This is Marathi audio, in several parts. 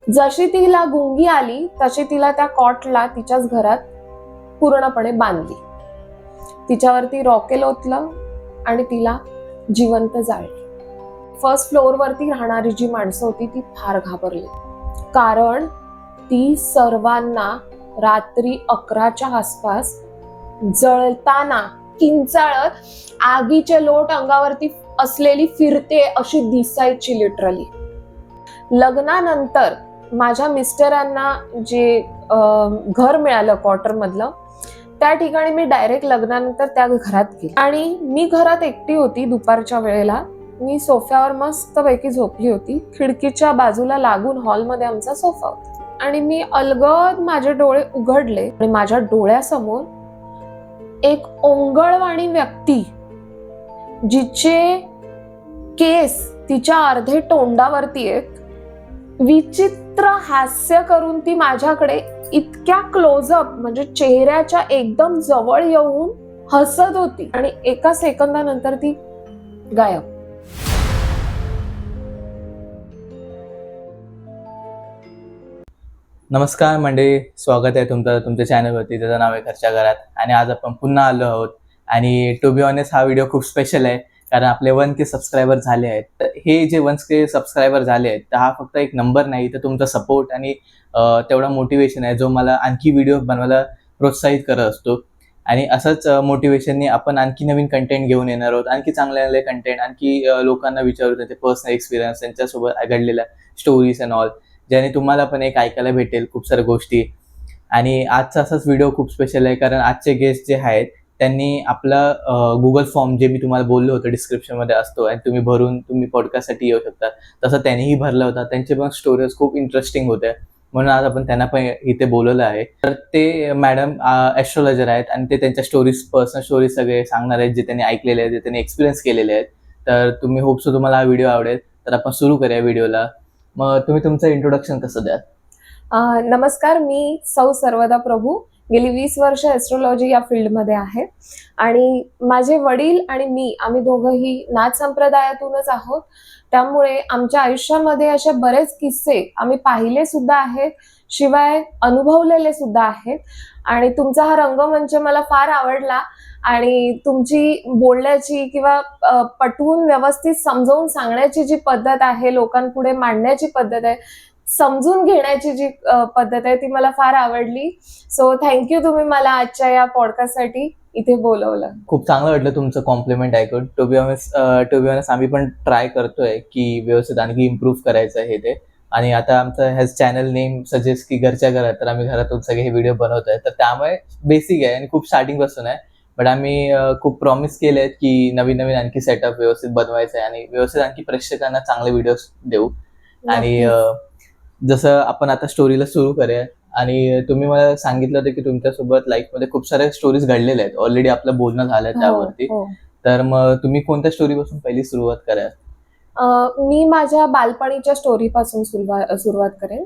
जशी तिला गुंगी आली तशी तिला त्या कॉटला तिच्याच घरात पूर्णपणे बांधली, तिच्यावरती रॉकेल ओतलं आणि तिला जिवंत जाळली. फर्स्ट फ्लोअर वरती राहणारी जी माणसं होती ती फार घाबरली, कारण ती सर्वांना रात्री 11च्या आसपास जळताना किंचाळत आगीचे लोट अंगावरती असलेली फिरते अशी दिसायची लिटरली. लग्नानंतर माझ्या मिस्टरांना जे घर मिळालं क्वार्टर मधलं, त्या ठिकाणी मी डायरेक्ट लग्नानंतर त्या घरात गेले आणि मी घरात एकटी होती. दुपारच्या वेळेला मी सोफ्यावर मस्तपैकी झोपली होती. खिडकीच्या बाजूला लागून हॉलमध्ये आमचा सोफा होता आणि मी अलगद माझे डोळे उघडले आणि माझ्या डोळ्यासमोर एक ओंगळवाणी व्यक्ती, जिचे केस तिच्या अर्धे तोंडावरती आहेत, विचित्र हास्य करून ती माझ्याकडे इतक्या क्लोजअप म्हणजे चेहऱ्याच्या एकदम जवळ येऊन हसत होती आणि एका सेकंदानंतर ती गायब. नमस्कार मंडळी, स्वागत आहे तुमचं तुमच्या चॅनलवरती. त्याचं नाव आहे घरच्या घरात आणि आज आपण पुन्हा आलो आहोत. आणि टू बी ऑनेस्ट हा व्हिडिओ खूप स्पेशल आहे, कारण आपले 1K सबस्क्रायबर झाले आहेत. तर हे जे 1K सबस्क्रायबर झाले आहेत, तर हा फक्त एक नंबर नाही, तर तुमचा सपोर्ट आणि तेवढा मोटिवेशन आहे जो मला आणखी व्हिडिओ बनवायला प्रोत्साहित करत असतो. आणि असंच मोटिवेशनने आपण आणखी नवीन कंटेंट घेऊन येणार आहोत, आणखी चांगले कंटेंट, आणखी लोकांना विचारू त्यांचे पर्सनल एक्सपिरियन्स, त्यांच्यासोबत घडलेल्या स्टोरीज अँड ऑल, ज्याने तुम्हाला पण एक ऐकायला भेटेल खूप साऱ्या गोष्टी. आणि आजचा असाच व्हिडिओ खूप स्पेशल आहे, कारण आजचे गेस्ट जे आहेत त्यांनी आपला गुगल फॉर्म, जे मी तुम्हाला बोललो होतं डिस्क्रिप्शनमध्ये असतो आणि तुम्ही भरून तुम्ही पॉडकास्टसाठी येऊ शकता, तसं त्यांनीही भरला होता. त्यांचे पण स्टोरीज खूप इंटरेस्टिंग होत्या, म्हणून आज आपण त्यांना पण इथे बोलवलं आहे. तर ते मॅडम ॲस्ट्रोलॉजर आहेत आणि ते त्यांच्या स्टोरीज, पर्सनल स्टोरीज सगळे सांगणार आहेत, जे त्यांनी ऐकलेले आहेत, जे त्यांनी एक्सपिरियन्स केलेले आहेत. तर तुम्ही होप सो तुम्हाला हा व्हिडिओ आवडेल. तर आपण सुरू करूया व्हिडिओला. मग तुम्ही तुमचं इंट्रोडक्शन कसं द्याल? नमस्कार, मी सौ सर्वदा प्रभू. गेली 20 वर्ष ॲस्ट्रोलॉजी या फील्डमध्ये आहे आणि माझे वडील आणि मी, आम्ही दोघंही नाथ संप्रदायातूनच आहोत. त्यामुळे आमच्या आयुष्यामध्ये असे बरेच किस्से आम्ही पाहिले सुद्धा आहेत, शिवाय अनुभवलेले सुद्धा आहेत. आणि तुमचा हा रंगमंच मला फार आवडला आणि तुमची बोलण्याची किंवा पटवून व्यवस्थित समजावून सांगण्याची जी पद्धत आहे, लोकांपुढे मांडण्याची पद्धत आहे, समजून घेण्याची जी पद्धत आहे, ती मला फार आवडली. सो थँक्यू, तुम्ही मला आजच्या या पॉडकास्टसाठी इथे बोलवलं. खूप चांगलं वाटलं तुमचं कॉम्प्लिमेंट ऐकून. टू बी ऑनेस्ट आम्ही पण ट्राय करतोय की व्यवस्थित आणखी इम्प्रूव्ह करायचं आहे ते. आणि आता आमचं ह्याच चॅनल नेम सजेस्ट की घरच्या घरात, तर आम्ही घरातून सगळे हे व्हिडिओ बनवतोय. तर त्यामुळे बेसिक आहे आणि खूप स्टार्टिंग पासून आहे, बट आम्ही खूप प्रॉमिस केले आहेत की नवीन आणखी सेटअप व्यवस्थित बनवायचं आहे आणि व्यवस्थित आणखी प्रेक्षकांना चांगले व्हिडिओज देऊ. आणि जसं आपण आता स्टोरीला सुरू करूया. आणि तुम्ही मला सांगितलं होतं की तुमच्यासोबत लाईफमध्ये खूप साऱ्या स्टोरीज घडलेल्या आहेत, ऑलरेडी आपलं बोलणं झालंय त्यावरती. तर मग तुम्ही कोणत्या स्टोरीपासून पहिली सुरुवात कराल? मी माझ्या बालपणीच्या स्टोरीपासून सुरुवात करेन.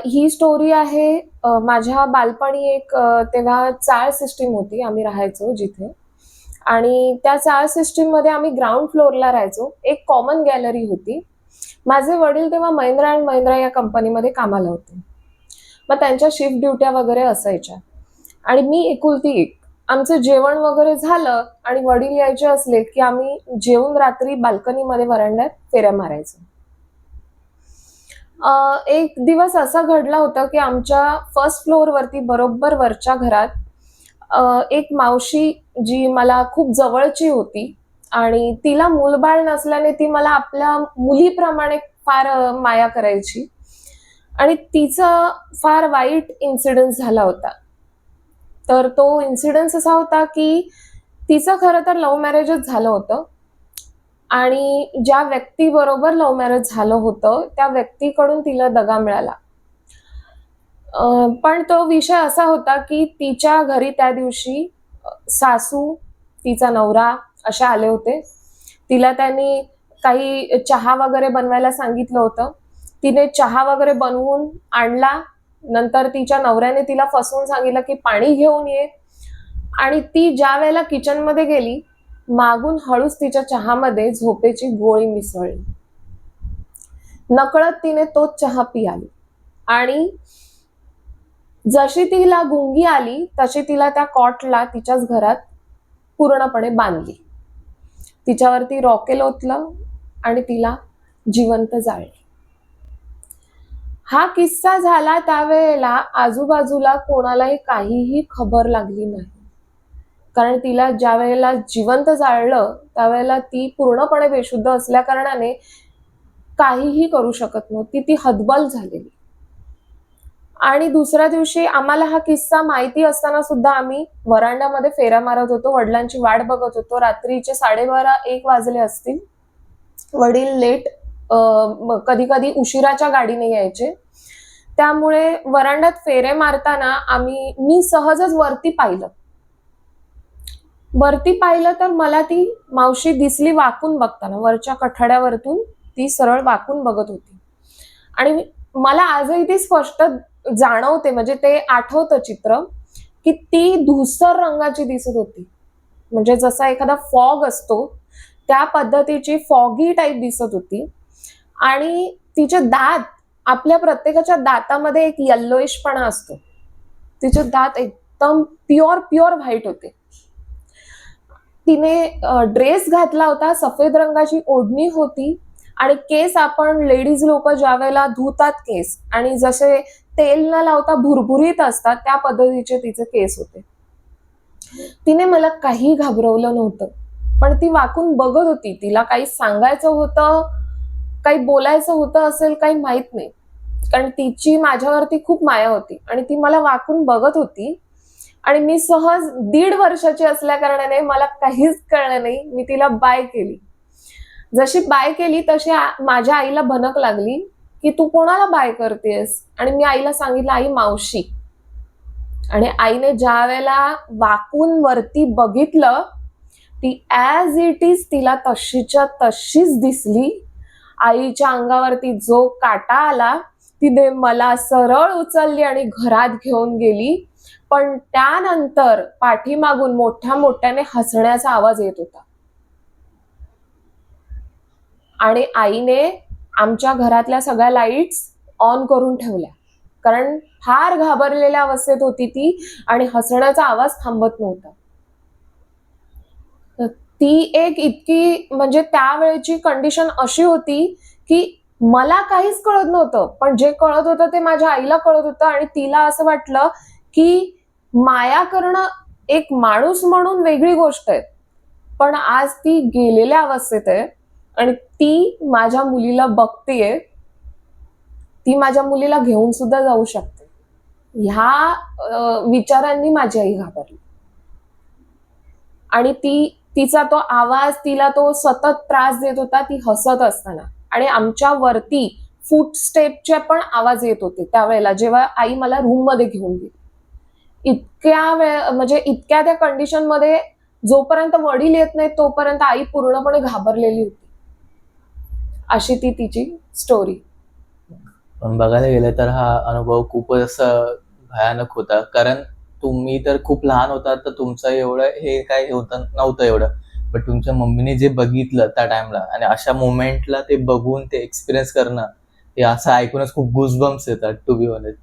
ही स्टोरी आहे, माझ्या बालपणी एक तेव्हा चाळ सिस्टीम होती, आम्ही राहायचो जिथे. आणि त्या चाळ सिस्टीम मध्ये आम्ही ग्राउंड फ्लोअरला राहायचो. एक कॉमन गॅलरी होती. माझे वडील तेव्हा महिंद्रा अँड महिंद्रा या कंपनीमध्ये कामाला होते. मग त्यांच्या शिफ्ट ड्युट्या वगैरे असायच्या आणि मी एकुलती एक. आमचं जेवण वगैरे झालं आणि वडील यायचे असले की आम्ही जेवून रात्री बाल्कनीमध्ये वरांड्यात फेऱ्या मारायचो. एक दिवस असा घडला होता की आमच्या फर्स्ट फ्लोअर वरती बरोबर वरच्या घरात एक मावशी, जी मला खूप जवळची होती आणि तिला मूलबाळ नसल्याने ती मला आपल्या मुलीप्रमाणे फार माया करायची. आणि तिचा फार वाईट इन्सिडेंट झाला होता. तर तो इन्सिडेंट असा होता की तिचं खरं तर लव्ह मॅरेजच झालं होतं आणि ज्या व्यक्तीबरोबर लव्ह मॅरेज झालं होतं त्या व्यक्तीकडून तिला दगा मिळाला. पण तो विषय असा होता की तिच्या घरी त्या दिवशी सासू, तिचा नवरा असे आले होते. तिला त्यांनी काही चहा वगैरे बनवायला सांगितलं होतं. तिने चहा वगैरे बनवून आणला. नंतर तिच्या नवऱ्याने तिला फसवून सांगितलं की पाणी घेऊन ये. आणि ती ज्या वेळेला किचनमध्ये गेली, मागून हळूच तिच्या चहामध्ये झोपेची गोळी मिसळली. नकळत तिने तोच चहा पियाली आणि जशी तिला गुंगी आली तशी तिला त्या कॉटला तिच्याच घरात पूर्णपणे बांधली, तिच्यावरती रॉकेल ओतलं आणि तिला जिवंत जाळले. हा किस्सा झाला त्यावेळेला आजूबाजूला कोणालाही काहीही खबर लागली नाही, कारण तिला ज्या वेळेला जिवंत जाळलं त्यावेळेला ती पूर्णपणे बेशुद्ध असल्या कारणाने काहीही करू शकत नव्हती, ती हतबल झालेली. आणि दुसऱ्या दिवशी आम्हाला हा किस्सा माहिती असताना सुद्धा आम्ही वरांड्यामध्ये फेऱ्या मारत होतो, वडिलांची वाट बघत होतो. रात्रीचे 12:30-1 वाजले असतील. वडील लेट कधी कधी उशिराच्या गाडीने यायचे, त्यामुळे वरांड्यात फेरे मारताना मी सहजच वरती पाहिलं तर मला ती मावशी दिसली वाकून बघताना, वरच्या कठड्यावरतून ती सरळ वाकून बघत होती. आणि मला आजही ती स्पष्ट जाणवते, म्हणजे ते आठवतं चित्र, की ती धूसर रंगाची दिसत होती, म्हणजे जसा एखादा फॉग असतो त्या पद्धतीची फॉगी टाईप दिसत होती. आणि तिचे दात, आपल्या प्रत्येकाच्या दातामध्ये एक येल्लोइशपणा असतो, तिचे दात एकदम प्युअर व्हाईट होते. तिने ड्रेस घातला होता, सफेद रंगाची ओढणी होती आणि केस, आपण लेडीज लोक ज्या वेळेला धुतात केस आणि जसे तेल न लावता भुरभुरीत असतात त्या पद्धतीचे तिचे केस होते. तिने मला काही घाबरवलं नव्हतं, पण ती वाकून बघत होती. तिला काही सांगायचं होतं, काही बोलायचं होतं असेल, काही माहित नाही, कारण तिची माझ्यावरती खूप माया होती आणि ती मला वाकून बघत होती. आणि मी सहज 1.5 वर्षाची असल्या कारणाने मला काहीच कळलं नाही. मी तिला बाय केली. जशी बाय केली तशी माझ्या आईला भनक लागली की तू कोणाला बाय करतेस, आणि मी आईला सांगितलं, आई मावशी. आणि आईने ज्या वेळेला वाकून वरती बघितलं, ती ॲज इट इज तिला तशीच्या तशीच दिसली. आईच्या अंगावरती जो काटा आला, तिने मला सरळ उचलली आणि घरात घेऊन गेली. पण त्यानंतर पाठीमागून मोठ्याने हसण्याचा आवाज येत होता आणि आईने आमच्या घरातल्या सगळ्या लाईट्स ऑन करून ठेवल्या, कारण फार घाबरलेल्या अवस्थेत होती ती आणि हसण्याचा आवाज थांबत नव्हता. ती एक इतकी, म्हणजे त्यावेळेची कंडिशन अशी होती की मला काहीच कळत नव्हतं, पण जे कळत होतं ते माझ्या आईला कळत होतं. आणि तिला असं वाटलं की माया करणं एक माणूस म्हणून वेगळी गोष्ट आहे, पण आज ती गेलेल्या अवस्थेत आहे आणि ती माझ्या मुलीला बघतेय, ती माझ्या मुलीला घेऊन सुद्धा जाऊ शकते. ह्या विचारांनी माझी आई घाबरली. आणि तिचा तो आवाज, तिला तो सतत त्रास देत होता, ती हसत असताना. आणि आमच्या वरती फूटस्टेपचे पण आवाज येत होते त्यावेळेला, जेव्हा आई मला रूम मध्ये घेऊन गेली. इतक्या वेळ, म्हणजे इतक्या त्या कंडिशन मध्ये, जोपर्यंत वडील येत नाही तोपर्यंत आई पूर्णपणे घाबरलेली होती. अशी ती तिची स्टोरी. पण बघायला गेलं तर हा अनुभव खूपच असं भयानक होता, कारण तुम्ही तर खूप लहान होता, तर तुमचं एवढं हे काय नव्हतं एवढं. पण तुमच्या मम्मीने जे बघितलं त्या टाइमला आणि अशा मोमेंटला ते बघून ते एक्सपिरियन्स करणं, हे असं ऐकूनच खूप गुजबम्स येतात टू बी ऑनेस्ट.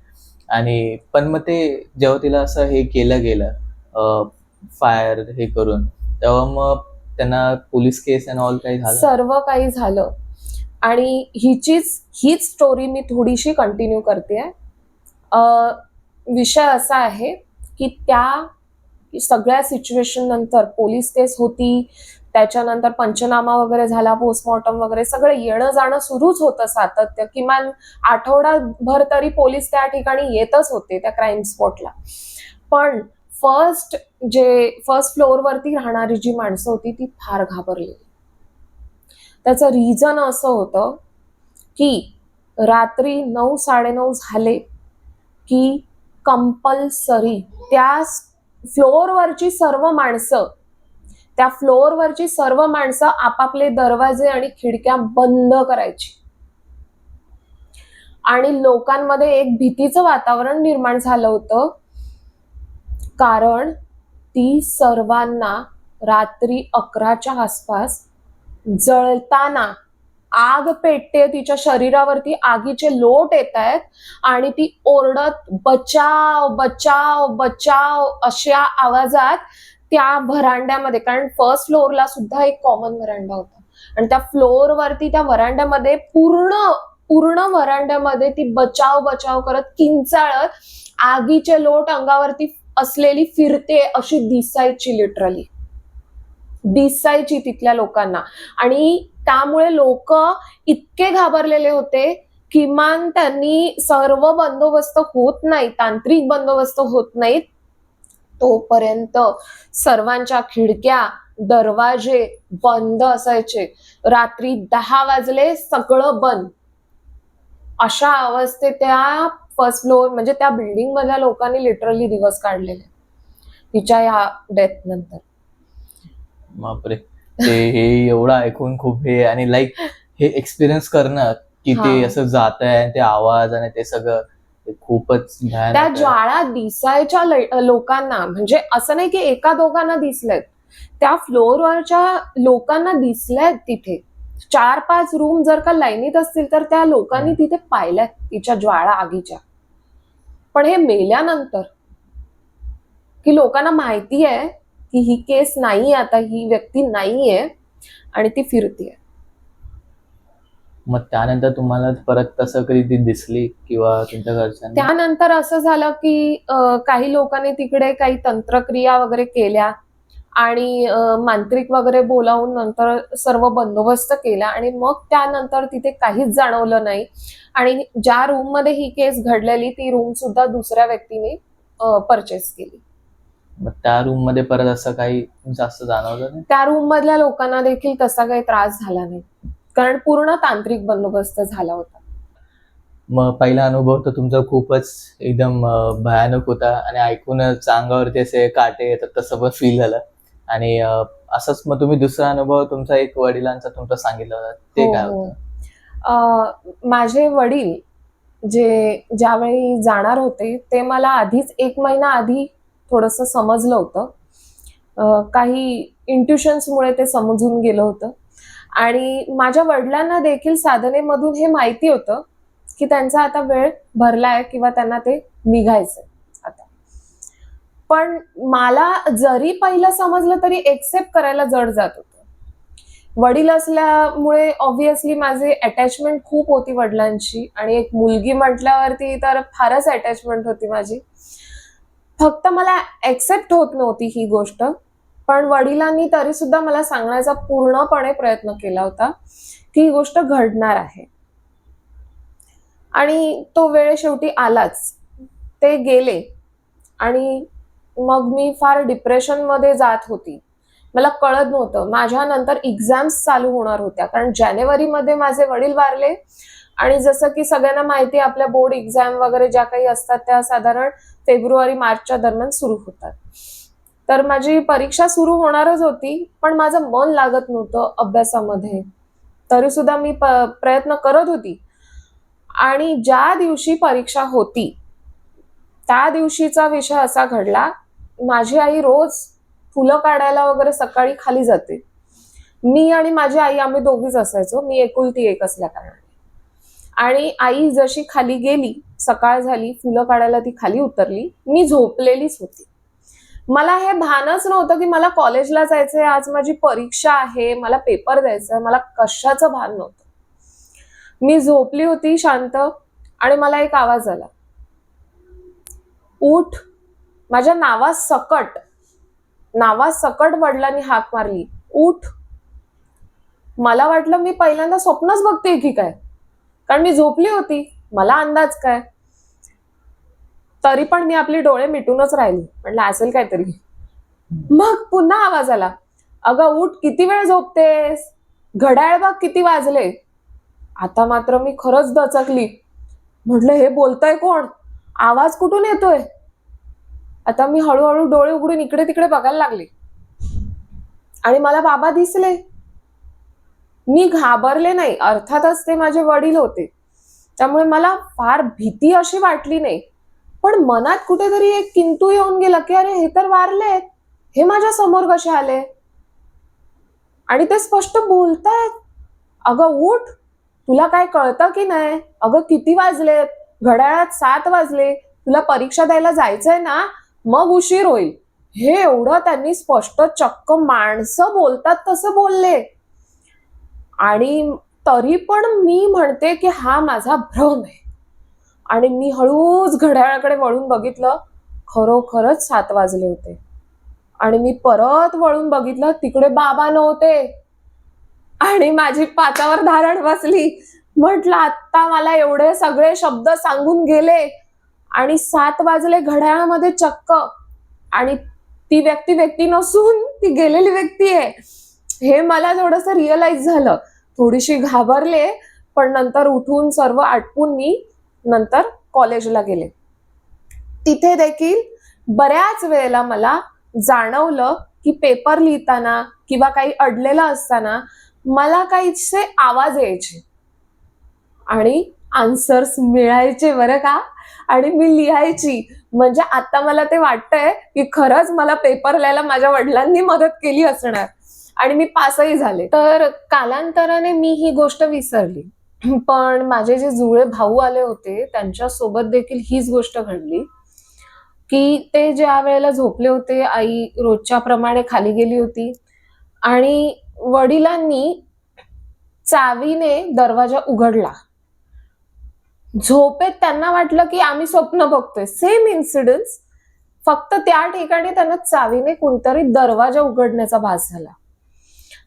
आणि पण मग ते जेव्हा तिला असं हे केलं गेलं फायर हे करून, तेव्हा मग त्यांना पोलीस केस अँड ऑल काही झालं? सर्व काही झालं. आणि हीच स्टोरी मी थोडीशी कंटिन्यू करते. विषय असा आहे की त्या सगळ्या सिच्युएशन नंतर पोलीस केस होती, त्याच्यानंतर पंचनामा वगैरे झाला, पोस्टमॉर्टम वगैरे सगळं येणं जाणं सुरूच होतं सातत्य. किमान आठवडाभर तरी पोलीस त्या ठिकाणी येतच होते त्या क्राईम स्पॉटला. पण फर्स्ट फ्लोअरवरती राहणारी जी माणसं होती ती फार घाबरलेली. त्याचं रिझन असं होतं की रात्री 9-9:30 झाले की कंपल्सरी त्या फ्लोअरवरची सर्व माणसं आपापले दरवाजे आणि खिडक्या बंद करायची. आणि लोकांमध्ये एक भीतीचं वातावरण निर्माण झालं होतं, कारण ती सर्वांना रात्री 11च्या आसपास जळताना आग पेटते, तिच्या शरीरावरती आगीचे लोट येत आहेत आणि ती ओरडत बचाव बचाव बचाव अशा आवाजात त्या व्हरांड्यामध्ये, कारण फर्स्ट फ्लोअरला सुद्धा एक कॉमन व्हरांडा होता आणि त्या फ्लोअरवरती त्या व्हरांड्यामध्ये पूर्ण व्हरांड्यामध्ये ती बचाव बचाव करत किंचाळत आगीचे लोट अंगावरती असलेली फिरते अशी दिसायची, लिटरली दिसायची तिथल्या लोकांना. आणि त्यामुळे लोक इतके घाबरलेले होते, किमान त्यांनी सर्व बंदोबस्त होत नाही, तांत्रिक बंदोबस्त होत नाहीत तोपर्यंत सर्वांच्या खिडक्या दरवाजे बंद असायचे. रात्री 10 वाजले सगळं बंद. अशा अवस्थेत त्या फर्स्ट फ्लोअर म्हणजे त्या बिल्डिंग मधल्या लोकांनी लिटरली दिवस काढलेले तिच्या या डेथ नंतर. बापरे, ते हे एवढं ऐकून खूप हे, आणि लाईक हे एक्सपिरियन्स करणं की ते हा. असं जात आहे, ते आवाज आणि ते सगळं, ते खूपच भयानक त्या आहे. ज्वाळा दिसायच्या लोकांना, म्हणजे असं नाही की एका दोघांना दिसलेत, त्या फ्लोअरवरच्या लोकांना दिसल्यात. तिथे 4-5 रूम जर का लाईनीत असतील तर त्या लोकांनी तिथे पाहिल्यात तिच्या ज्वाळा आगीच्या. पण हे मेल्यानंतर की लोकांना माहिती आहे की ही केस नाहीये, आता ही व्यक्ती नाहीये आणि ती फिरतीये. मग त्यानंतर तुम्हाला परत तसं कधी ती दिसली किंवा तुमच्या घरच्यांना? त्यानंतर असं झालं की काही लोकांनी तिकडे काही तंत्रक्रिया वगैरे केल्या आणि मांत्रिक वगैरे बोलावून नंतर सर्व बंदोबस्त केला आणि मग त्यानंतर तिथे काहीच जाणवलं नाही. आणि ज्या रूम मध्ये ही केस घडलेली ती रूम सुद्धा दुसऱ्या व्यक्तीने परचेस केली. मग त्या रूम मध्ये परत असं काही जास्त जाणवलं नाही? त्या रूम मधल्या लोकांना देखील तसा काही त्रास झाला नाही, कारण पूर्ण तांत्रिक बंदोबस्त झाला होता. मग पहिला अनुभव तर तुमचा खूपच एकदम भयानक होता आणि ऐकूनच अंगावरती असे काटे येतात तसं पण फील झालं. आणि असंच मग तुम्ही दुसरा अनुभव तुमचा एक वडिलांचा तुमचा सांगितला होता, ते काय हो, होतं? माझे वडील ज्यावेळी जाणार होते ते मला आधीच 1 महिना आधी थोडस समजलं होतं. काही इंट्युशन्समुळे ते समजून गेलं होतं आणि माझ्या वडिलांना देखील साधनेमधून हे माहिती होतं की त्यांचा आता वेळ भरलाय किंवा त्यांना ते निघायचंय आता. पण मला जरी पहिलं समजलं तरी एक्सेप्ट करायला जड जात होतं. वडील असल्यामुळे ऑब्व्हियसली माझे अटॅचमेंट खूप होती वडिलांची आणि एक मुलगी म्हटल्यावरती तर फारच अटॅचमेंट होती माझी. फक्त मला एक्सेप्ट होत नव्हती ही गोष्ट. पण वडिलांनी तरी सुद्धा मला सांगण्याचा पूर्णपणे प्रयत्न केला होता की ही गोष्ट घडणार आहे. आणि तो वेळ शेवटी आलाच. ते गेले आणि मग मी फार डिप्रेशन मध्ये जात होती. मला कळत नव्हतं. माझ्या नंतर एक्झाम्स चालू होणार होत्या, कारण जानेवारीमध्ये माझे वडील वारले आणि जसं की सगळ्यांना माहिती आहे आपल्या बोर्ड एक्झाम वगैरे ज्या काही असतात त्या साधारण फेब्रुवारी-मार्चच्या दरम्यान सुरू होतात. तर माझी परीक्षा सुरू होणारच होती, पण माझं मन लागत नव्हतं अभ्यासामध्ये. तरी सुद्धा मी प्रयत्न करत होती. आणि ज्या दिवशी परीक्षा होती त्या दिवशीचा विषय असा घडला, माझी आई रोज फुलं काढायला वगैरे सकाळी खाली जाते. मी आणि माझी आई आम्ही दोघीच असायचो, मी एकुलती एक असल्या कारणाने. आणि आई जशी खाली गेली, सकाळ झाली, फुलं काढायला ती खाली उतरली, मी झोपलेलीच होती. मला हे भानच नव्हतं की मला कॉलेजला जायचंय, आज माझी परीक्षा आहे, मला पेपर द्यायचा, मला कशाचं भान नव्हतं. मी झोपली होती शांत आणि मला एक आवाज आला, उठ. माझ्या नावासकट वडिलांनी हाक मारली, उठ. मला वाटलं मी पहिल्यांदा स्वप्नच बघते की काय, कारण मी झोपली होती, मला अंदाज काय. तरी पण मी आपली डोळे मिटूनच राहिली, म्हटलं असेल काहीतरी. मग पुन्हा आवाज आला, अगं उठ, किती वेळ झोपतेस, घड्याळ बघ किती वाजले. आता मात्र मी खरंच दचकली. म्हटलं हे बोलतोय कोण, आवाज कुठून येतोय. आता मी हळूहळू डोळे उघडून इकडे तिकडे बघायला लागले आणि मला बाबा दिसले. मी घाबरले नाही, अर्थातच ते माझे वडील होते, त्यामुळे मला फार भीती अशी वाटली नाही. पण मनात कुठेतरी एक किंतु येऊन गेला की अरे हे तर वारले, हे माझ्या समोर कसे आले. आणि ते स्पष्ट बोलतायत, अगं उठ, तुला काय कळतं की नाही? अगं किती वाजलेत? घड्याळात 7 वाजले. तुला परीक्षा द्यायला जायचंय ना, मग उशीर होईल. हे एवढं त्यांनी स्पष्ट, चक्क माणसं बोलतात तसं बोलले. आणि तरी पण मी म्हणते की हा माझा भ्रम आहे. आणि मी हळूच घड्याळाकडे वळून बघितलं, खरोखरच 7 वाजले होते. आणि मी परत वळून बघितलं, तिकडे बाबा नव्हते. आणि माझी पाचावर धारण बसली. म्हटलं आता मला एवढे सगळे शब्द सांगून गेले आणि 7 वाजले घड्याळामध्ये चक्क. आणि ती व्यक्ती नसून ती गेलेली व्यक्ती आहे. हे मला थोडस रिअलाइज झालं. थोडीशी घाबरले, पण नंतर उठून सर्व आटपून मी नंतर कॉलेजला गेले. तिथे देखील बऱ्याच वेळेला मला जाणवलं की पेपर लिहिताना किंवा काही अडलेलं असताना मला काहीसे आवाज यायचे आणि आन्सर्स मिळायचे बरं का. आणि मी लिहायची. म्हणजे आता मला ते वाटतंय की खरंच मला पेपर लिहायला माझ्या वडिलांनी मदत केली असणार आणि मी पासही झाले. तर कालांतराने मी ही गोष्ट विसरली. पण माझे जे जुळे भाऊ आले होते त्यांच्या सोबत देखील हीच गोष्ट घडली की ते ज्या वेळेला झोपले होते, आई रोजच्या प्रमाणे खाली गेली होती आणि वडिलांनी चावीने दरवाजा उघडला. झोपेत त्यांना वाटलं की आम्ही स्वप्न बघतोय. सेम इन्सिडन्स, फक्त त्या ठिकाणी त्यांना चावीने कुणीतरी दरवाजा उघडण्याचा भास झाला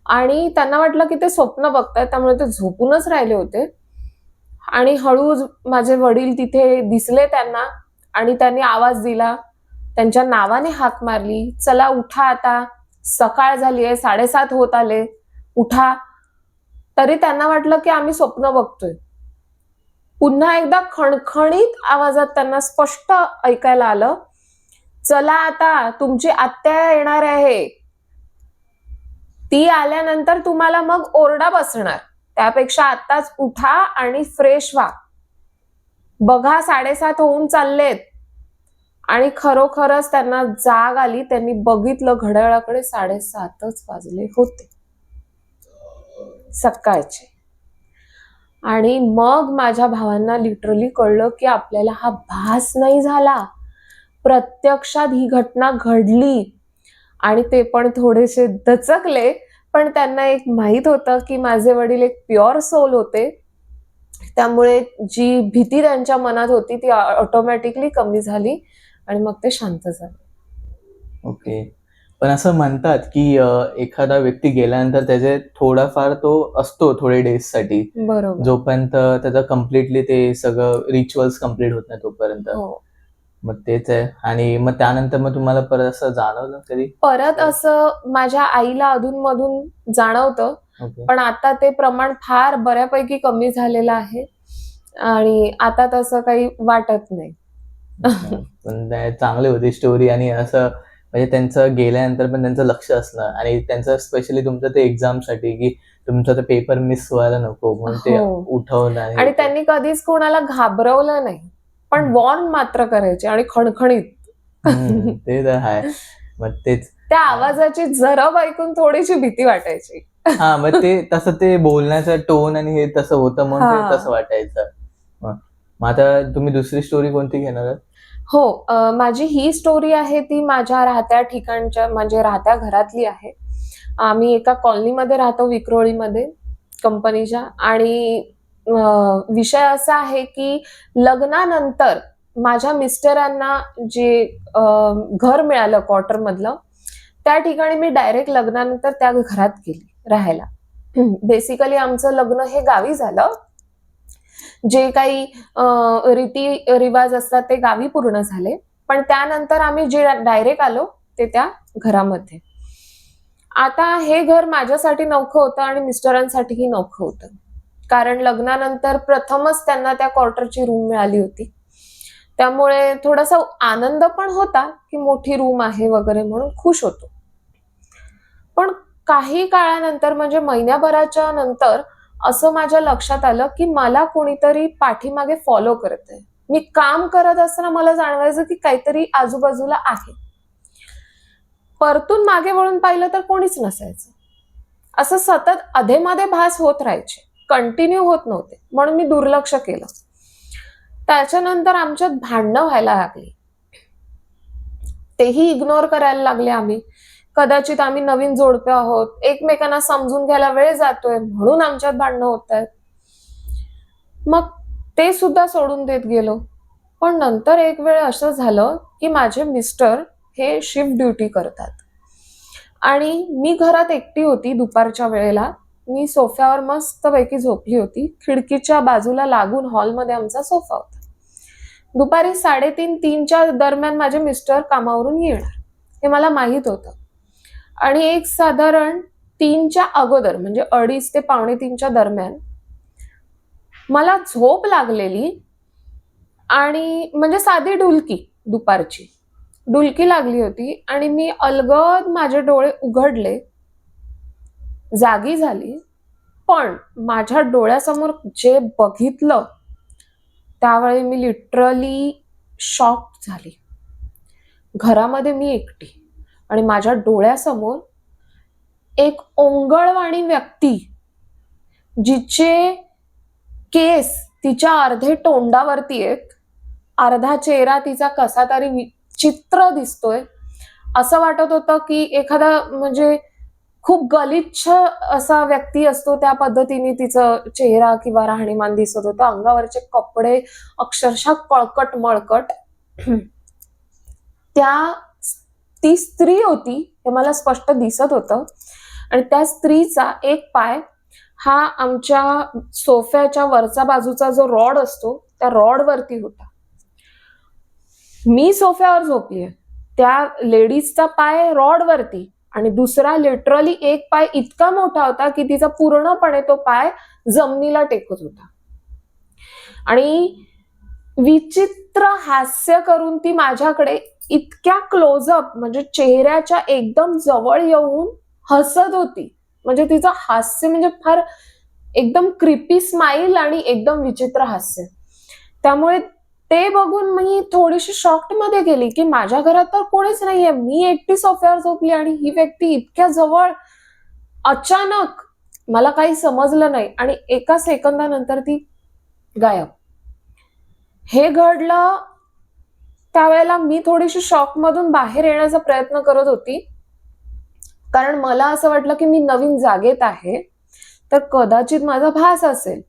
आणि त्यांना वाटलं की ते स्वप्न बघतायत, त्यामुळे ते झोपूनच राहिले होते. आणि हळूच माझे वडील तिथे दिसले त्यांना आणि त्यांनी आवाज दिला, त्यांच्या नावाने हाक मारली, चला उठा आता, सकाळ झालीये, 7:30 होत आले, उठा. तरी त्यांना वाटलं की आम्ही स्वप्न बघतोय. पुन्हा एकदा खणखणीत आवाजात त्यांना स्पष्ट ऐकायला आलं, चला आता तुमची आत्या येणार आहे, ती आल्यानंतर तुम्हाला मग ओरडा बसणार, त्यापेक्षा आत्ताच उठा आणि फ्रेश व्हा. बघा 7:30 होऊन चाललेत. आणि खरोखरच त्यांना जाग आली. त्यांनी बघितलं घड्याळाकडे, 7:30च वाजले होते सकाळचे. आणि मग माझ्या भावांना लिटरली कळलं की आपल्याला हा भास नाही झाला, प्रत्यक्षात ही घटना घडली. आणि ते पण थोडेसे दचकले. पण त्यांना एक माहित होतं की माझे वडील एक प्युअर सोल होते, त्यामुळे जी भीती त्यांच्या मनात होती ती ऑटोमॅटिकली कमी झाली आणि मग ते शांत झाले. ओके. पण असं म्हणतात की एखादा व्यक्ती गेल्यानंतर त्याचे थोडाफार तो असतो थोडे डेजसाठी, बरोबर. जोपर्यंत त्याचं कम्प्लिटली ते सगळं रिच्युअल्स कम्प्लीट होत नाही तोपर्यंत. हो. मग तेच आहे. आणि मग त्यानंतर मग तुम्हाला परत असं जाणवलं कधी? परत असं माझ्या आईला अधूनमधून जाणवतं, ओके. पण आता ते प्रमाण फार बऱ्यापैकी कमी झालेलं आहे आणि आता तसं काही वाटत नाही. अच्छा. पण ते चांगली होती स्टोरी. आणि असं म्हणजे त्यांचं गेल्यानंतर पण त्यांचं लक्ष असणं आणि त्यांचं स्पेशली तुमचं ते एक्झामसाठी की तुमचा ते पेपर मिस व्हायला नको म्हणून ते हो. उठवणं आणि त्यांनी कधीच कोणाला घाबरवलं नाही, पण वॉर्न मात्र करायचे आणि खणखणीत. ते तर आहे. मग तेच. त्या आवाजाची जरब ऐकून थोडीशी भीती वाटायची. हा, मग ते तसं ते बोलण्याचं टोन आणि हे तसं होतं म्हणून ते तसं वाटायचं. मग आता तुम्ही दुसरी स्टोरी कोणती घेणार आहात? हो, माझी ही स्टोरी आहे ती माझ्या राहत्या ठिकाणच्या, म्हणजे राहत्या घरातली आहे. आम्ही एका कॉलनीमध्ये राहतो, विक्रोळीमध्ये, कंपनीच्या. आणि विषय असा आहे की लग्नानंतर माझ्या मिस्टरांना जे घर मिळालं क्वार्टरमधलं, त्या ठिकाणी मी डायरेक्ट लग्नानंतर त्या घरात गेली राहायला. बेसिकली आमचं लग्न हे गावी झालं. जे काही रीती रिवाज असतात ते गावी पूर्ण झाले, पण त्यानंतर आम्ही जे डायरेक्ट आलो ते त्या घरामध्ये. आता हे घर माझ्यासाठी नवखं होतं आणि मिस्टरांसाठीही नवखं होतं, कारण लग्नानंतर प्रथमच त्यांना त्या क्वार्टरची रूम मिळाली होती. त्यामुळे थोडासा आनंद पण होता की मोठी रूम आहे वगैरे, म्हणून खुश होतो. पण काही काळानंतर, म्हणजे महिन्याभराच्या नंतर, असं माझ्या लक्षात आलं की मला कोणीतरी पाठीमागे फॉलो करत आहे. मी काम करत असताना मला जाणवायचं की काहीतरी आजूबाजूला आहे. परतून मागे वळून पाहिलं तर कोणीच नसायचं. असं सतत अधेमध्ये भास होत राहायचे. कंटिन्यू होत नव्हते, म्हणून मी दुर्लक्ष केलं. त्याच्यानंतर आमच्यात भांडणं व्हायला लागली, तेही इग्नोर करायला लागले आम्ही. कदाचित आम्ही नवीन जोडपे आहोत, एकमेकांना समजून घ्यायला वेळ जातोय म्हणून आमच्यात भांडणं होत आहेत. मग ते सुद्धा सोडून देत गेलो. पण नंतर एक वेळ असं झालं की माझे मिस्टर हे शिफ्ट ड्युटी करतात आणि मी घरात एकटी होती. दुपारच्या वेळेला मी सोफ्यावर मस्तपैकी झोपली होती. खिडकीच्या बाजूला लागून हॉलमध्ये आमचा सोफा होता. दुपारी 3:30-3च्या दरम्यान माझे मिस्टर कामावरून येणार हे मला माहित होतं. आणि एक साधारण 3च्या अगोदर म्हणजे 2:30 ते 2:45च्या दरम्यान मला झोप लागलेली आणि म्हणजे साधी डुलकी, दुपारची डुलकी लागली होती आणि मी अलगद माझे डोळे उघडले, जागी झाली. पण माझ्या डोळ्यासमोर जे बघितलं त्यावेळी मी लिटरली शॉक झाली. घरामध्ये मी एकटी आणि माझ्या डोळ्यासमोर एक ओंगळवाणी व्यक्ती, जिचे केस तिच्या अर्धे तोंडावरती आहेत, अर्धा चेहरा तिचा कसा तरी विचित्र दिसतोय. असं वाटत होतं की एखादा म्हणजे खूप गलिच्छ असा व्यक्ती असतो त्या पद्धतीने तिचं चेहरा किंवा राहणीमान दिसत होतं. अंगावरचे कपडे अक्षरशः कळकट मळकट. ती स्त्री होती हे मला स्पष्ट दिसत होतं. आणि त्या स्त्रीचा एक पाय हा आमच्या सोफ्याच्या वरचा बाजूचा जो रॉड असतो त्या रॉडवरती होता. मी सोफ्यावर झोपलीये, त्या लेडीजचा पाय रॉडवरती आणि दुसरा लिटरली एक पाय इतका मोठा होता की तिचा पूर्णपणे तो पाय जमिनीला टेकत होता. आणि विचित्र हास्य करून ती माझ्याकडे इतक्या क्लोजअप म्हणजे चेहऱ्याच्या एकदम जवळ येऊन हसत होती. म्हणजे तिचं हास्य म्हणजे फार एकदम क्रिपी स्माइल आणि एकदम विचित्र हास्य. त्यामुळे ते बघून मी थोडीशी शॉक्ड मध्ये गेली की माझ्या घरात तर कोणीच नाहीये, मी एकटी सोफ्यावर झोपली आणि ही व्यक्ती इतक्या जवळ. अचानक मला काही समजलं नाही आणि एका सेकंदानंतर ती गायब. हे घडलं त्यावेळेला मी थोडीशी शॉक मधून बाहेर येण्याचा प्रयत्न करत होती, कारण मला असं वाटलं की मी नवीन जागेत आहे तर कदाचित माझा भास असेल.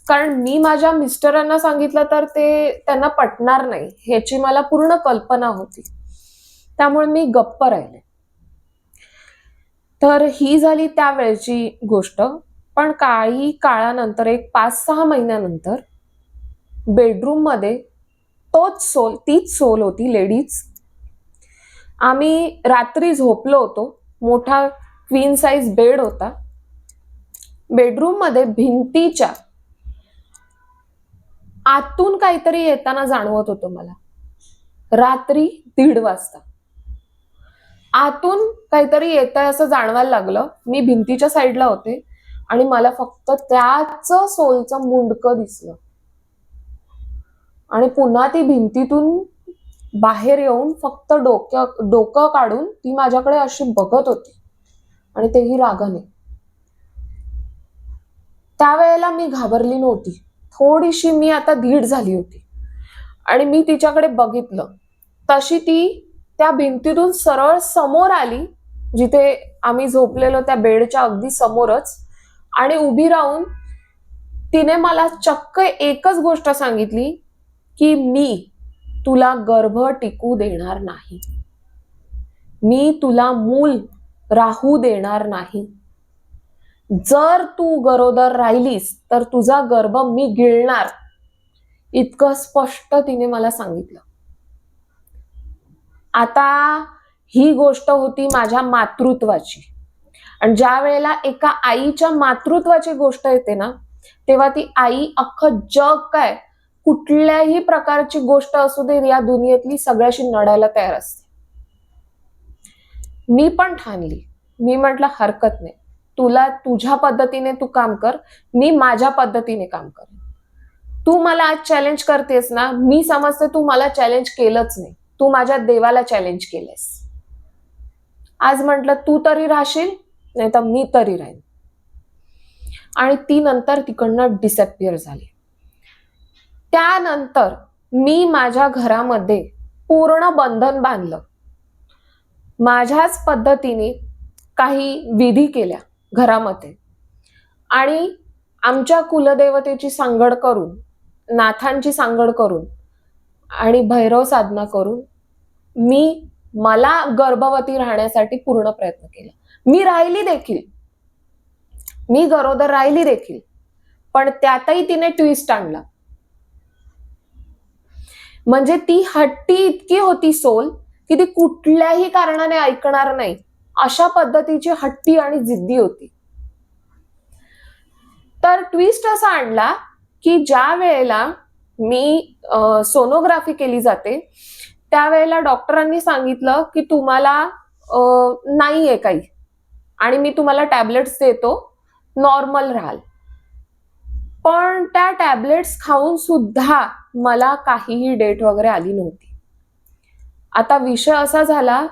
कारण मी माझ्या मिस्टरांना सांगितलं तर ते त्यांना पटणार नाही ह्याची मला पूर्ण कल्पना होती. त्यामुळे मी गप्प राहिले. तर ही झाली त्यावेळची गोष्ट. पण काही काळानंतर एक 5-6 महिन्यानंतर बेडरूम मध्ये तीच सोल होती लेडीज. आम्ही रात्री झोपलो होतो. मोठा क्वीन साइज बेड होता. बेडरूम मध्ये भिंतीच्या आतून काहीतरी येताना जाणवत होतं मला. रात्री 1:30 वाजता आतून काहीतरी येत आहे असं जाणवायला लागलं. मी भिंतीच्या साईडला होते आणि मला फक्त त्याच सोलचं मुंडकं दिसलं आणि पुन्हा ती भिंतीतून बाहेर येऊन फक्त डोकं काढून ती माझ्याकडे अशी बघत होती आणि तेही रागाने. त्यावेळेला मी घाबरली नव्हती, थोडीशी मी आता धीट झाली होती आणि मी तिच्याकडे बघितलं. तशी ती त्या भिंतीतून सरळ समोर आली, जिथे आम्ही झोपलेलो त्या बेडच्या अगदी समोरच. आणि उभी राहून तिने मला चक्क एकच गोष्ट सांगितली की मी तुला गर्भ टिकू देणार नाही, मी तुला मूल राहू देणार नाही. जर तू गरोदर राहिलीस तर तुझा गर्भ मी गिळणार, इतकं स्पष्ट तिने मला सांगितलं. आता ही गोष्ट होती माझ्या मातृत्वाची. आणि ज्या वेळेला एका आईच्या मातृत्वाची गोष्ट येते ना, तेव्हा ती आई अख्खं जग काय कुठल्याही प्रकारची गोष्ट असू दे या दुनियेतली सगळ्याशी लढायला तयार असते. मी पण ठाणली. मी म्हटलं हरकत नाही, तुला तुझ्या पद्धतीने तू काम कर, मी माझ्या पद्धतीने काम करेन. तू मला आज चॅलेंज करतेस ना, मी समजते तू मला चॅलेंज केलंच नाही, तू माझ्या देवाला चॅलेंज केलंस. आज म्हटलं तू तरी राहशील नाही तर मी तरी राहीन. आणि ती नंतर तिकडनं डिसअपिअर झाली. त्यानंतर मी माझ्या घरामध्ये पूर्ण बंधन बांधलं. माझ्याच पद्धतीने काही विधी केल्या घरामध्ये आणि आमच्या कुलदेवतेची सांगड करून, नाथांची सांगड करून आणि भैरव साधना करून मला गर्भवती राहण्यासाठी पूर्ण प्रयत्न केला. मी राहिली देखील, मी गरोदर राहिली देखील, पण त्यातही तिने ट्विस्ट आणला. म्हणजे ती हट्टी इतकी होती सोल की ती कुठल्याही कारणाने ऐकणार नाही, अशा पद्धतीची हट्टी आणि जिद्दी होती. तर ट्विस्ट असा आणला की ज्या वेळेला मी सोनोग्राफी केली जाते त्यावेळेला डॉक्टरांनी सांगितलं की तुम्हाला नाहीये काही आणि मी तुम्हाला टॅबलेट्स देतो, नॉर्मल राहाल. पण त्या टॅबलेट्स खाऊन सुद्धा मला काहीही डेट वगैरे आली नव्हती. आता विषय असा झाला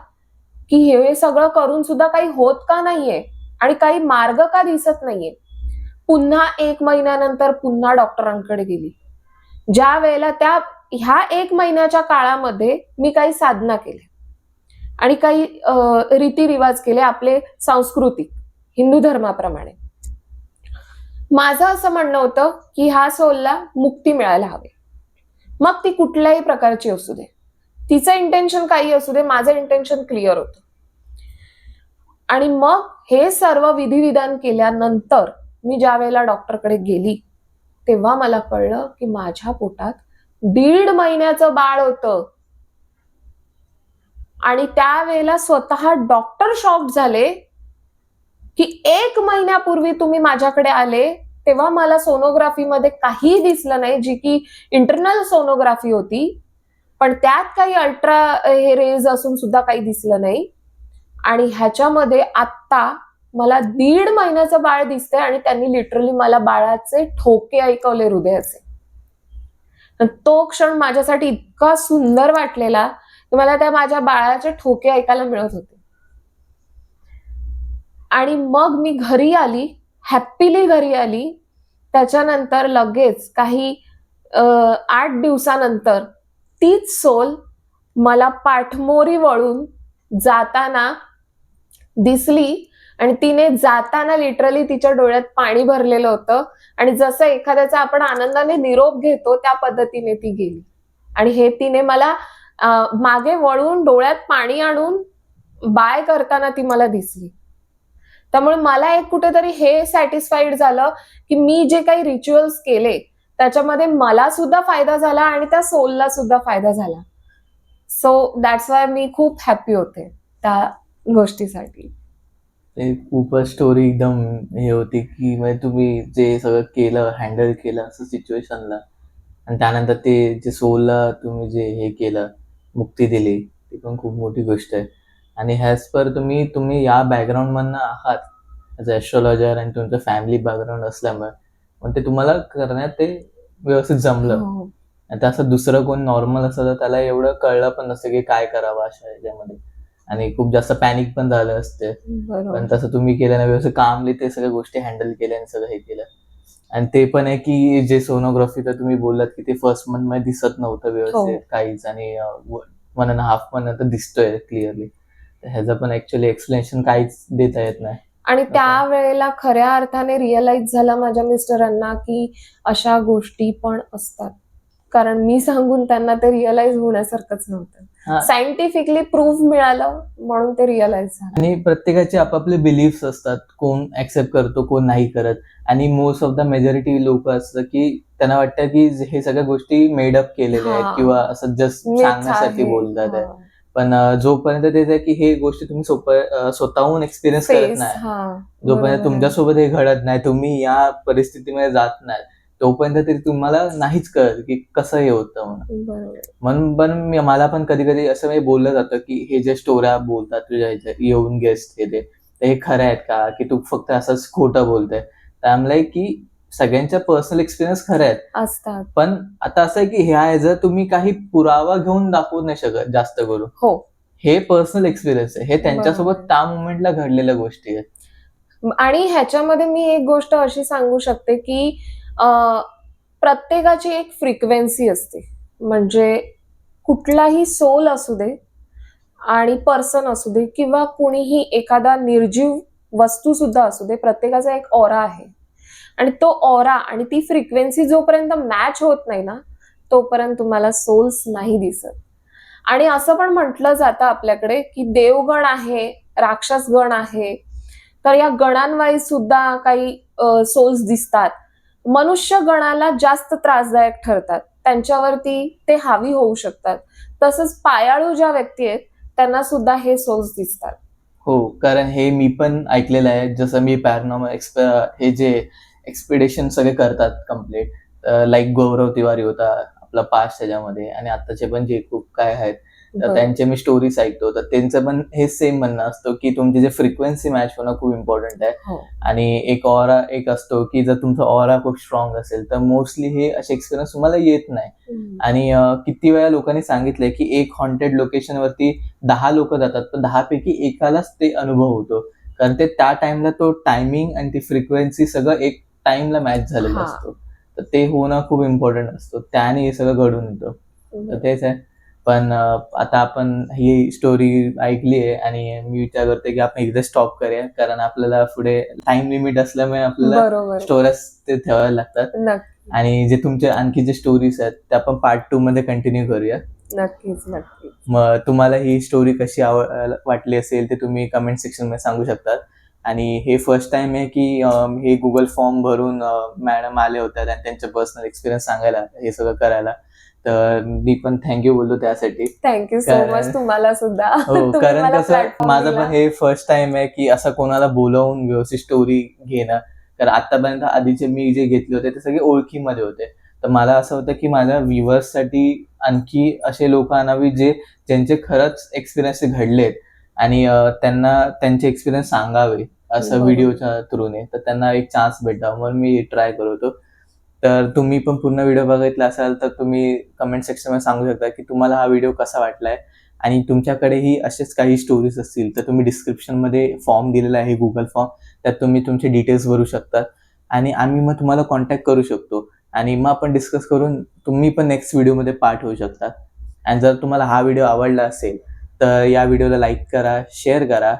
की हे सगळं करून सुद्धा काही होत का नाहीये आणि काही मार्ग का दिसत नाहीये. पुन्हा 1 महिन्यानंतर पुन्हा डॉक्टरांकडे गेली. ज्या वेळेला ह्या 1 महिन्याच्या काळामध्ये मी काही साधना केल्या आणि काही रीतिरिवाज केले आपले सांस्कृतिक हिंदू धर्माप्रमाणे. माझं असं म्हणणं होतं की ह्या सोलला मुक्ती मिळायला हवी, मग ती कुठल्याही प्रकारची असू दे, तिचं इंटेन्शन काही असू दे, माझं इंटेन्शन क्लिअर होतं. आणि मग हे सर्व विधिविधान केल्यानंतर मी ज्या वेळेला डॉक्टरकडे गेली तेव्हा मला कळलं की माझ्या पोटात 1.5 महिन्याचं बाळ होतं. आणि त्यावेळेला स्वतः डॉक्टर शॉक झाले की 1 महिन्यापूर्वी तुम्ही माझ्याकडे आले तेव्हा मला सोनोग्राफीमध्ये काही दिसलं नाही, जी की इंटरनल सोनोग्राफी होती, पण त्यात काही अल्ट्रा हे रेज असून सुद्धा काही दिसलं नाही. आणि ह्याच्यामध्ये आत्ता मला 1.5 महिन्याचं बाळ दिसतंय आणि त्यांनी लिटरली मला बाळाचे ठोके ऐकवले हृदयाचे. तो क्षण माझ्यासाठी इतका सुंदर वाटलेला की मला त्या माझ्या बाळाचे ठोके ऐकायला मिळत होते. आणि मग मी घरी आली, हॅप्पीली घरी आली. त्याच्यानंतर लगेच काही 8 दिवसानंतर तीच सोल मला पाठमोरी वळून जाताना दिसली आणि तिने जाताना लिटरली तिच्या डोळ्यात पाणी भरलेलं होतं आणि जसं एखाद्याचा आपण आनंदाने निरोप घेतो त्या पद्धतीने ती गेली. आणि हे तिने मला मागे वळून डोळ्यात पाणी आणून बाय करताना ती मला दिसली. त्यामुळे मला एक कुठेतरी हे सॅटिस्फाईड झालं की मी जे काही रिच्युअल्स केले त्याच्यामध्ये मला सुद्धा फायदा झाला आणि त्या सोलला सुद्धा फायदा झाला. सो दॅट्स वाय मी खूप हॅपी होते त्या गोष्टीसाठी. ते खूपच स्टोरी एकदम हे होती की म्हणजे तुम्ही जे सगळं केलं, हँडल केलं असं सिच्युएशनला, आणि त्यानंतर ते जे सोलला तुम्ही जे हे केलं, मुक्ती दिली, ती पण खूप मोठी गोष्ट आहे. आणि ह्याच पर तुम्ही या बॅकग्राऊंडमधनं आहात ॲज अ ॲस्ट्रॉलॉजर आणि तुमचं फॅमिली बॅकग्राऊंड असल्यामुळे पण ते तुम्हाला करण्यात ते व्यवस्थित जमलं. हो. आता असं दुसरं कोण नॉर्मल असतं तर त्याला एवढं कळलं पण नसतं की काय करावं अशा ह्याच्यामध्ये, आणि खूप जास्त पॅनिक पण झालं असते. बरोबर. पण तसं तुम्ही केलं ना, व्यवस्थित कामली ते सगळ्या गोष्टी हँडल केल्या आणि सगळं हे केलं. आणि ते पण आहे की जे सोनोग्राफी तर तुम्ही बोललात की ते फर्स्ट मंथ मध्ये दिसत नव्हतं व्यवस्थित काहीच, आणि 1.5 month नंतर दिसतोय क्लिअरली. ह्याचं पण ऍक्च्युअली एक्सप्लेनेशन काहीच देता येत नाही. आणि त्यावेळेला खऱ्या अर्थाने रिअलाइज झालं माझ्या मिस्टरांना की अशा गोष्टी पण असतात. कारण मी सांगून त्यांना ते रिअलाइज होण्यासारखंच नव्हतं. सायंटिफिकली प्रूव्ह मिळालं म्हणून ते रिअलाइज झालं. आणि प्रत्येकाचे आपापले बिलीफ्स असतात, कोण ऍक्सेप्ट करतो कोण नाही करत. आणि मोस्ट ऑफ द मेजॉरिटी लोक असतं की त्यांना वाटतं की हे सगळ्या गोष्टी मेडअप केलेल्या आहेत किंवा असं जस्ट सांगण्यासाठी बोलतात आहे. पण जोपर्यंत तेच आहे की हे गोष्टी तुम्ही स्वतःहून एक्सपिरियन्स करत नाही, जोपर्यंत तुमच्यासोबत हे घडत नाही, तुम्ही या परिस्थितीमध्ये जात नाही, तोपर्यंत तरी तुम्हाला नाहीच कळत की कसं हे होतं म्हणून. पण मला पण कधी कधी असं बोललं जातं की हे जे स्टोऱ्या बोलतात तुझ्या येऊन गेस्ट हे खरं आहेत का, की तू फक्त असंच खोटं बोलतोय. त्यामुळे की सगळ्यांच्या पर्सनल एक्सपिरियन्स खरे आहेत असतात, पण आता असं आहे की ह्या तुम्ही काही पुरावा घेऊन दाखवू नाही शकत जास्त करून. हो, हे पर्सनल एक्सपिरियन्स आहे, हे त्यांच्यासोबत त्या मुवमेंटला घडलेल्या गोष्टी आहेत. आणि ह्याच्यामध्ये मी एक गोष्ट अशी सांगू शकते की प्रत्येकाची एक फ्रिक्वेन्सी असते. म्हणजे कुठलाही सोल असू दे आणि पर्सन असू दे किंवा कुणीही एखादा निर्जीव वस्तू सुद्धा असू दे, प्रत्येकाचा एक ऑरा आहे. आणि तो ऑरा आणि ती फ्रिक्वेन्सी जोपर्यंत मॅच होत नाही ना, तोपर्यंत तुम्हाला सोल्स नाही दिसत. आणि असं पण म्हटलं जातं आपल्याकडे की देवगण आहे, राक्षसगण आहे. तर या गणांवाईज सुद्धा काही सोल्स दिसतात. मनुष्य गणाला जास्त त्रासदायक ठरतात. त्यांच्यावरती ते हावी होऊ शकतात. तसंच पायाळू ज्या व्यक्ती आहेत त्यांना सुद्धा हे सोल्स दिसतात. हो, कारण हे मी पण ऐकलेलं आहे. जसं मी पॅरानॉर्मल हे जे एक्सपिडिशन सगळे करतात कंप्लीट, लाईक गौरव तिवारी होता आपला पास्ट त्याच्यामध्ये, आणि आत्ताचे पण जे खूप काय आहेत, तर बरं. त्यांचे मी स्टोरीज ऐकतो. तर त्यांचं पण हे सेम म्हणणं असतं की तुमची जे फ्रिक्वेन्सी मॅच होणं खूप इम्पॉर्टंट आहे. हो. आणि एक ऑरा एक असतो की जर तुमचा ऑरा खूप स्ट्रॉंग असेल तर मोस्टली हे असे एक्सपिरियन्स तुम्हाला येत नाही. आणि किती वेळा लोकांनी सांगितलंय की एक हॉन्टेड लोकेशनवरती 10 लोक जातात, पण 10 पैकी एकालाच ते अनुभव होतो. कारण ते त्या टाइमला तो टायमिंग आणि ती फ्रिक्वेन्सी सगळं एक टाइमला मॅच झालेलं हा. असतो. तर ते होणं खूप इम्पॉर्टंट असतं. त्याने हे सगळं घडून येतं. तर तेच आहे. पण आता आपण ही स्टोरी ऐकली आहे आणि मी विचार करते की आपण एकदा स्टॉप करूया, कारण आपल्याला पुढे टाइम लिमिट असल्यामुळे आपल्याला बरोबर. स्टोऱ्याच ते ठेवायला लागतात. नक्की. आणि जे तुमचे आणखी जे स्टोरीज आहेत ते आपण पार्ट 2 मध्ये कंटिन्यू करूया. नक्कीच. नक्कीच. मग तुम्हाला ही स्टोरी कशी वाटली असेल ते तुम्ही कमेंट सेक्शन मध्ये सांगू शकता. आणि हे फर्स्ट टाइम आहे की हे गुगल फॉर्म भरून मॅडम आले होत्या आणि त्यांचे पर्सनल एक्सपिरियन्स सांगायला, हे सगळं करायला. तर मी पण थँक्यू बोललो त्यासाठी. थँक्यू सो कारण- मच तुम्हाला सुद्धा. हो, तुम्ही कारण मला कसं platform माझं दिला. पण हे फर्स्ट टाइम आहे की असं कोणाला बोलवून व्यवस्थित स्टोरी घेणं. कारण आतापर्यंत आधीचे मी जे घेतले होते ते सगळे ओळखीमध्ये होते. तर मला असं होतं की माझ्या व्ह्युअर्ससाठी आणखी असे लोक आणावी ज्यांचे खरंच एक्सपिरियन्स घडलेत आणि त्यांना त्यांचे एक्सपिरियन्स सांगावे असं बरोबर. व्हिडिओच्या थ्रूने, तर त्यांना एक चान्स भेटावा म्हणून मी ट्राय करत होतो. तर तुम्ही पण पूर्ण व्हिडिओ बघितला असाल तर तुम्ही कमेंट सेक्शनमध्ये सांगू शकता की तुम्हाला हा व्हिडिओ कसा वाटलाय. आणि तुमच्याकडेही असेच काही स्टोरीज असतील तर तुम्ही डिस्क्रिप्शनमध्ये फॉर्म दिलेला आहे, गुगल फॉर्म, त्यात तुम्ही तुमचे डिटेल्स भरू शकता आणि आम्ही मग तुम्हाला कॉन्टॅक्ट करू शकतो आणि मग आपण डिस्कस करून तुम्ही पण नेक्स्ट व्हिडिओमध्ये पार्ट होऊ शकता. आणि जर तुम्हाला हा व्हिडिओ आवडला असेल तर या व्हिडिओला लाईक करा, शेअर करा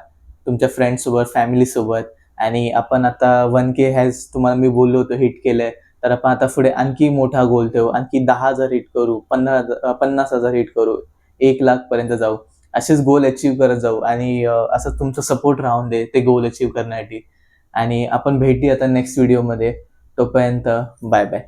तुमच्या फ्रेंड्ससोबत, फॅमिलीसोबत. आणि आपण आता 1K हॅज तुम्हाला मी बोललो होतो हिट केलंय, तर आपण आता पुढे आणखी मोठा गोल ठेवू, आणखी 10,000 हिट करू, 50,000 हिट करू, 1,00,000 पर्यंत जाऊ. असेच गोल अचीव्ह करत जाऊ आणि असं तुमचं सपोर्ट राहून दे ते गोल अचीव्ह करण्यासाठी. आणि आपण भेटूया आता नेक्स्ट व्हिडिओमध्ये. तोपर्यंत बाय बाय.